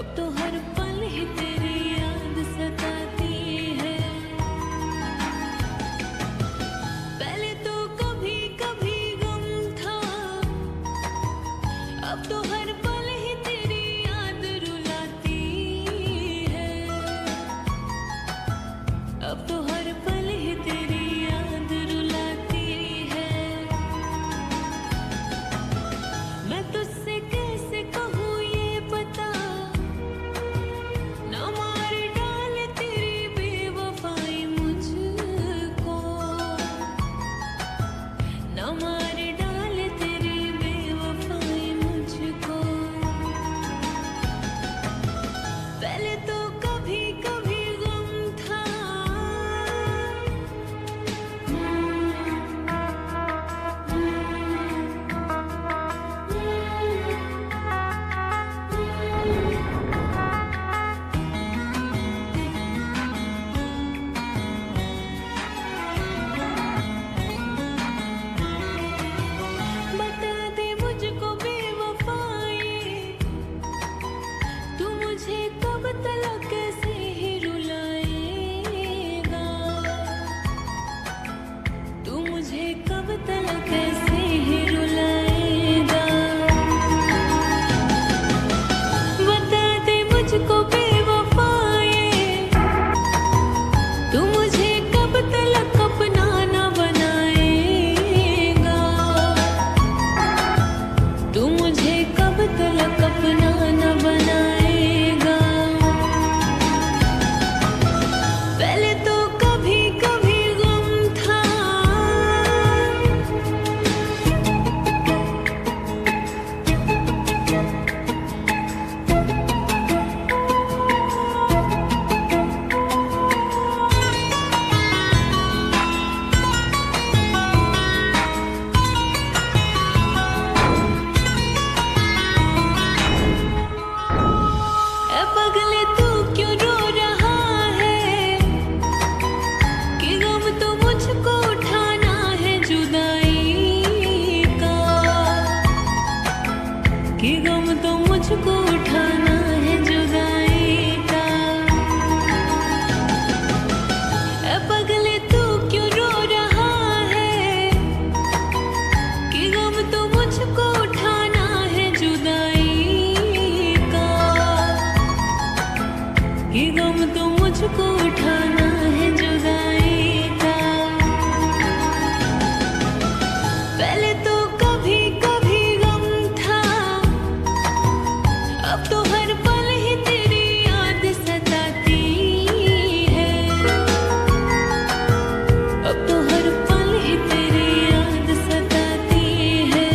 अब तो हर पल ही तेरी याद सताती है। पहले तो कभी कभी गम था, अब तो हर पल ही तेरी याद रुलाती है। अब तो हर पल ही तेरी याद रुलाती है। मैं तुझसे कैसे कहूँ ये पता, ना मार डाले तेरी बेवफाई मुझको, ना मार डाले तेरी बेवफाई मुझको। पहले तो कभी कभी गम था, बता दे मुझको बेवफाई, तू मुझे कब तलक कैसे ही रुलाएगा, तू मुझे कब तलक कैसे ही रुलाएगा। बता दे मुझको बेवफाई, तू मुझे कब तलक अपना ना बनाएगा, तू मुझे कब तलक अपना न बनाएगा। पहले तो कभी कभी गम था, ए पगले तू क्यों रो रहा है, कि गम तो मुझको उठाना है जुदाई का, कि गम तो मुझको उठाना है जुदाई का। ए पगले तू क्यों रो रहा है, कि गम तो मुझको उठाना है जुदाई का, कि गम तो मुझको उठाना है जुदाई का। पहले तो कभी कभी गम था, अब तो हर पल ही तेरी याद सताती है। अब तो हर पल ही तेरी याद सताती है।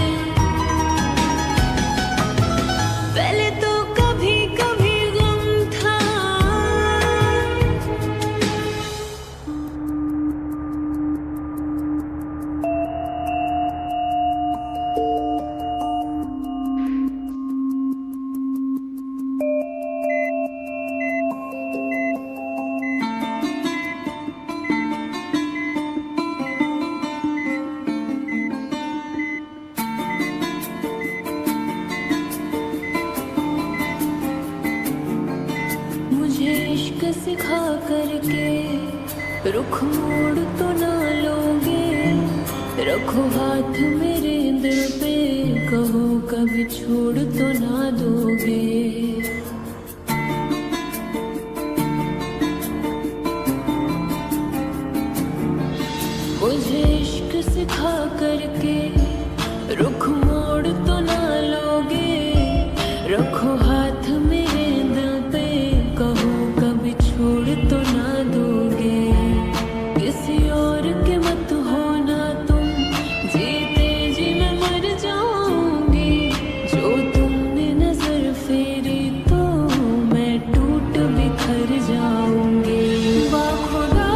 पहले तो कभी कभी गम था, मुझे इश्क सिखा करके रुख मोड़ तो ना लोगे, रखो हाथ मेरे दिल पे, कहो कभी छोड़ तो ना दोगे। मुझे इश्क सिखा करके रुख मोड़ तो ना लोगे, रखो हाथ मेरे दिल पे, कहो कभी छोड़ तो ना दोगे। किसी और के मत होना तुम, जीते जी मैं मर जाऊंगी, जो तुमने नजर फेरी तो मैं टूट बिखर जाऊंगी। बाखुदा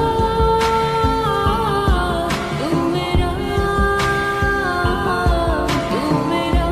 तू मेरा, तू मेरा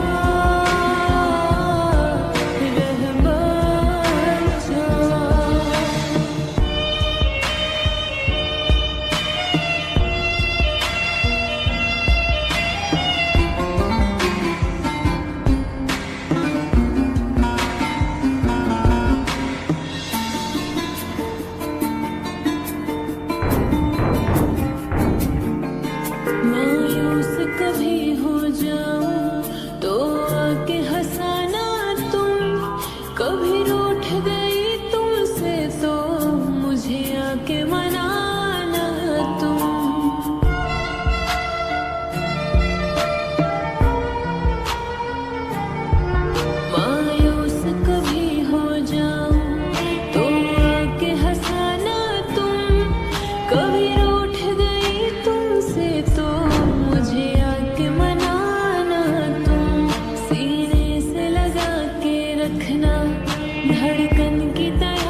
धड़कन की तरह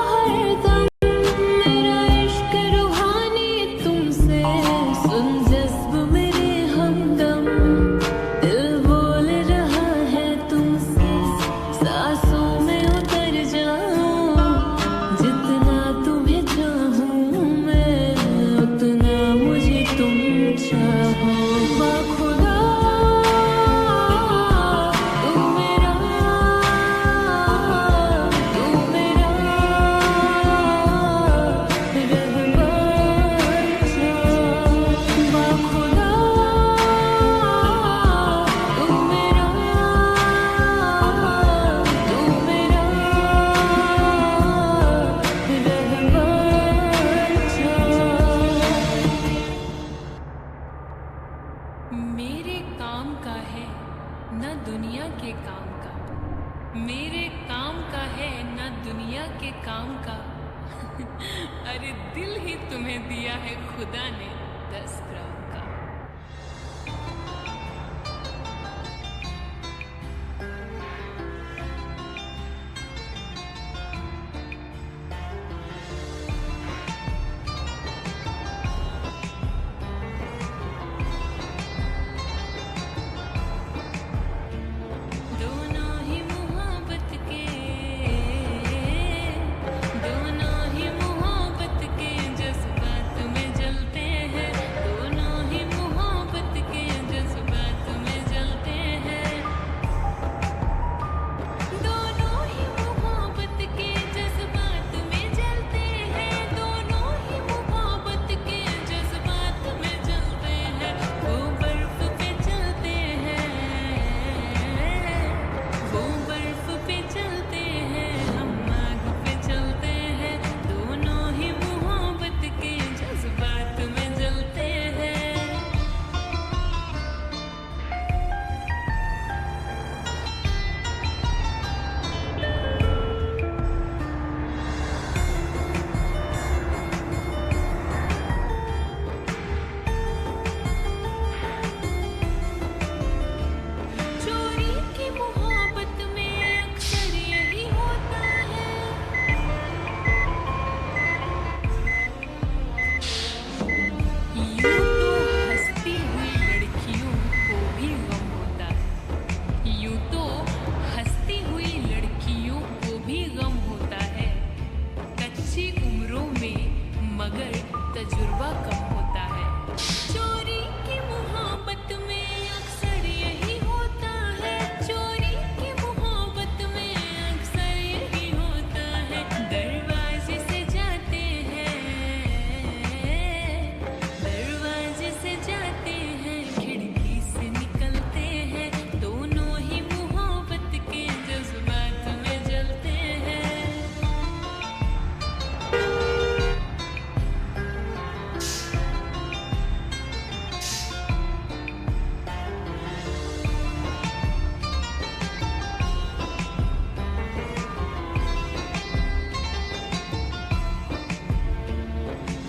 हरदम मेरा इश्क रूहानी तुमसे, सुन जज्ब मेरे हमदम, दिल बोल रहा है तुमसे, सांसों में उतर जाऊं, जितना तुम्हें चाहूं मैं, उतना मुझे तुम चाहो। बाखुदा तू मेरा, तू मेरा रहमान सा। बाखुदा तू मेरा, तू मेरा रहमान सा। मेरे काम का है न दुनिया के काम का, मेरे काम का है न दुनिया के काम का। अरे दिल ही तुम्हें दिया है खुदा ने 10 ग्राम का। दोनों ही मोहब्बत के, दोनों ही मोहब्बत के जज्बात में जलते हैं, दोनों ही मोहब्बत के जज्बात में जलते हैं, दोनों ही मोहब्बत के जज्बात में जलते हैं, दोनों ही मोहब्बत के जज्बात में जलते हैं। वो बर्फ पे चलते हैं, वो बर्फ पे चलते हैं, हम आग पे चलते हैं, दोनों ही मोहब्बत के जज्बात में जलते हैं। चोरी की मोहब्बत में अक्सर यही होता है, यूं तो हंसती हुई लड़कियों को भी गम होता है, यूं तो हंसती हुई लड़कियों को भी गम होता है, कच्ची उम्रों में मगर तजुर्बा कम होता है। चोरी की मोहब्बत में अक्सर यही होता है, चोरी की मोहब्बत में अक्सर यही होता है। दरवाजे से जाते हैं, दरवाजे से जाते हैं, खिड़की से निकलते हैं, दोनों ही मोहब्बत के जज्बात में जलते हैं।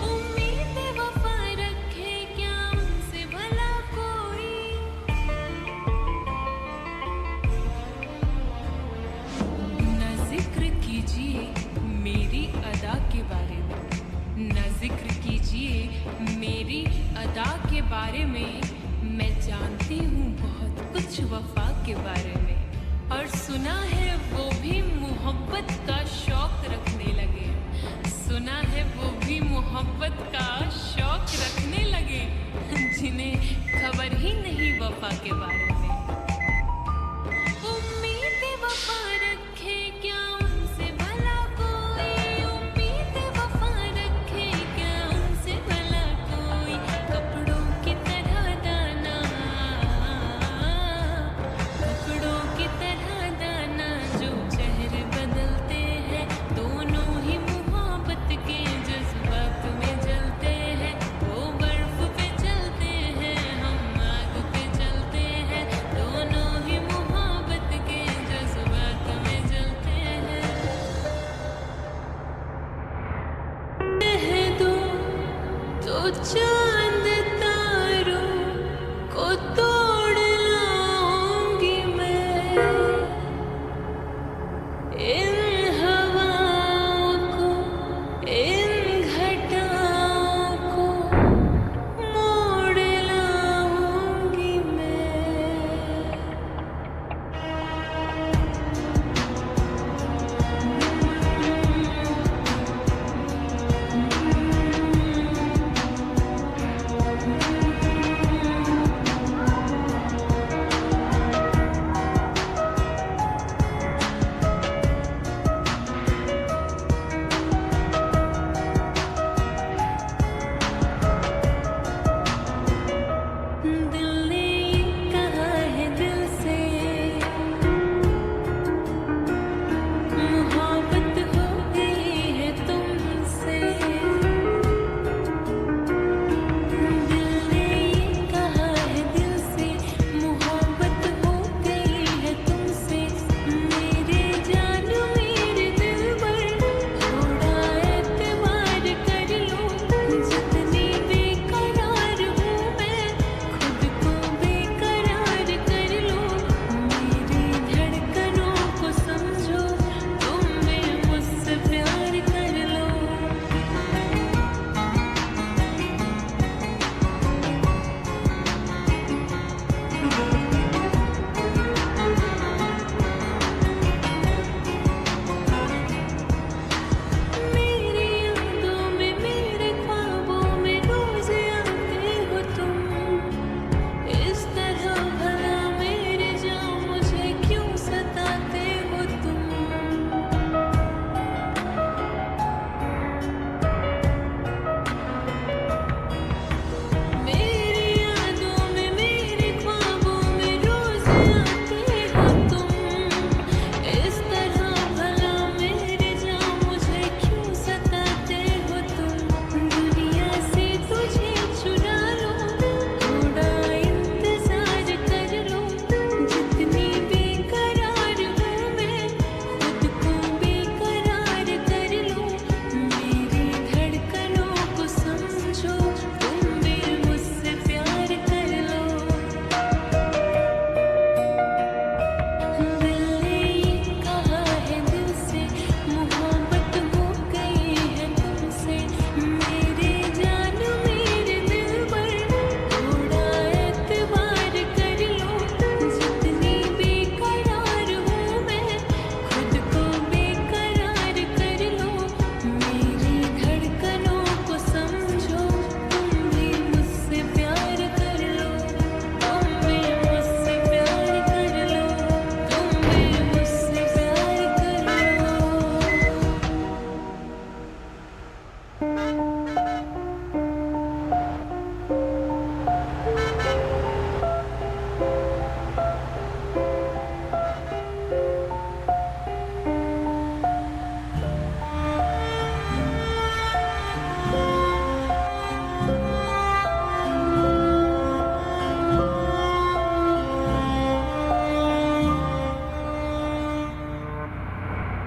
उम्मीद वफा रखे क्या उनसे भला कोई, न जिक्र कीजिए मेरी अदा के बारे में, न जिक्र कीजिए मेरी अदा के बारे में, मैं जानती हूँ बहुत कुछ वफा के बारे में, और सुना है वो भी मोहब्बत का शौक रखने लगे, सुना है वो भी मोहब्बत का शौक रखने लगे, जिन्हें खबर ही नहीं वफा के बारे में। उम्मीद वफा रखे क्या उनसे भला कोई, उम्मीद वफा रखे क्या उनसे भला कोई, कपड़ों की तरह दाना, कपड़ों की तरह दाना जो चेहरे बदलते हैं, दोनों ही मोहब्बत के जज्बात में जलते हैं। वो बर्फ पे चलते हैं, हम आग पे चलते हैं, दोनों ही मोहब्बत के जज्बात में जलते हैं। कह दो तो चांद तारों को तोड़ लाऊंगी मैं, इन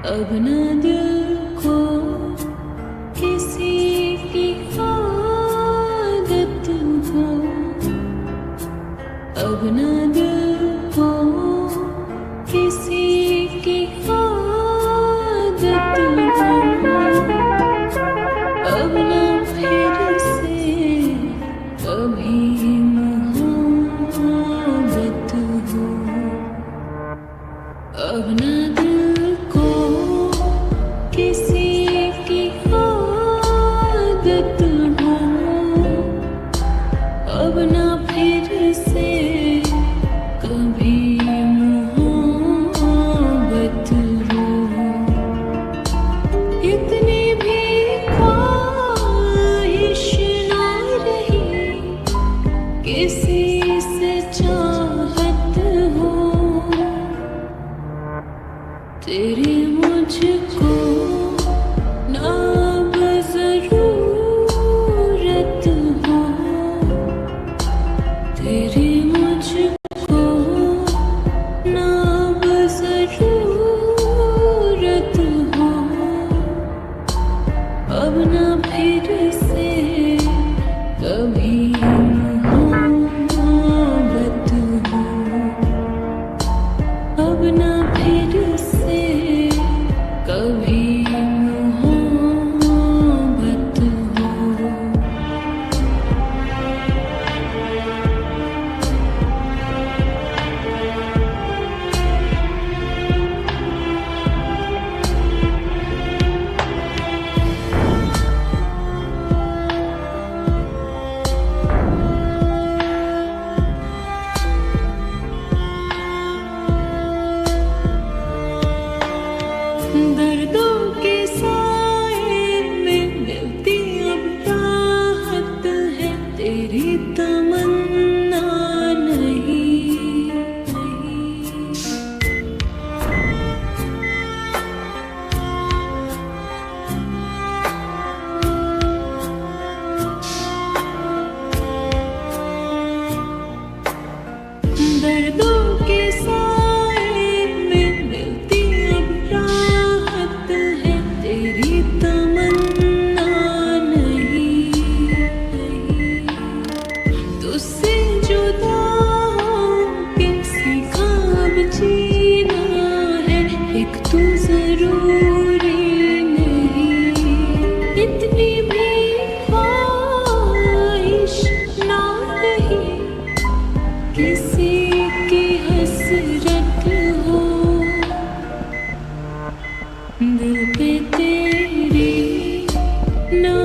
अब ना दिल को किसी की आदत हो, अब ना दिल को किसी की आदत हो, अब ना फिर से कभी मोहब्बत हो, अब ना दिल को किसी की आदत हो, अब ना फिर से कभी मोहब्बत हो। इतनी भी ख्वाहिश ना रही किसी से चाहत हो, तेरी मुझको ना अब ज़रूरत हो, तेरी मुझको ना अब ज़रूरत हो, अब ना फिर से कभी मोहब्बत हो, अब ना फिर से कभी मोहब्बत हो। दर्दों के साए में मिलती अब राहत है, तेरी तमन्ना नहीं। दर्दों के साए में मिलती अब राहत है, तेरी तमन्ना नहीं। तुझसे जुदा होके सीखा अब जीना है, एक तू जरूरी नहीं। इतनी भी ख्वाहिश ना रही किसी की हसरत हो, दिल पे तेरी ना